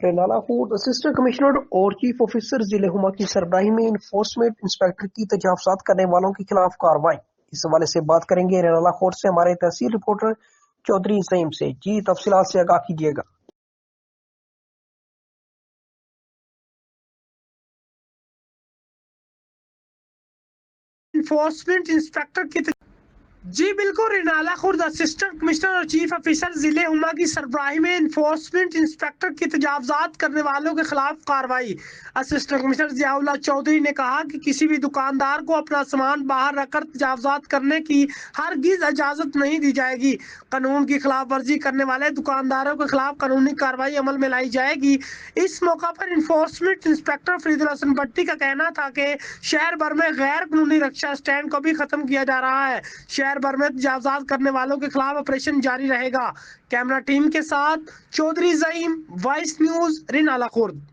رینالہ خورد assistant commissioner اور chief officer ضلع ہما کی سربراہی میں انفورسمنٹ انسپیکٹر کی تجاوزات کرنے والوں کے خلاف کارروائی، اس حوالے سے بات کریں گے رینالہ خورد سے ہمارے تحصیل رپورٹر چودھری زعیم سے۔ جی تفصیلات سے آگاہ کیجیے گا۔ انفورسمنٹ انسپیکٹر کی جی بالکل، رینالہ خورد اسسٹنٹ کمشنر اور چیف آفیسر ضلع ہما کی سربراہی میں انفورسمنٹ انسپیکٹر کی تجاوزات کرنے والوں کے خلاف کارروائی۔ اسسٹنٹ کمشنر ضیاء اللہ چودھری نے کہا کہ کسی بھی دکاندار کو اپنا سامان باہر رکھ کر تجاوزات کرنے کی ہرگز اجازت نہیں دی جائے گی۔ قانون کی خلاف ورزی کرنے والے دکانداروں کے خلاف قانونی کارروائی عمل میں لائی جائے گی۔ اس موقع پر انفورسمنٹ انسپیکٹر فرید الحسن بٹی کا کہنا تھا کہ شہر بھر میں غیر قانونی رکشہ سٹینڈ کو بھی ختم کیا جا رہا ہے۔ شہر بھر میں تجاوزات کرنے والوں کے خلاف آپریشن جاری رہے گا۔ کیمرہ ٹیم کے ساتھ چودھری زعیم، وائس نیوز، رینالہ خورد۔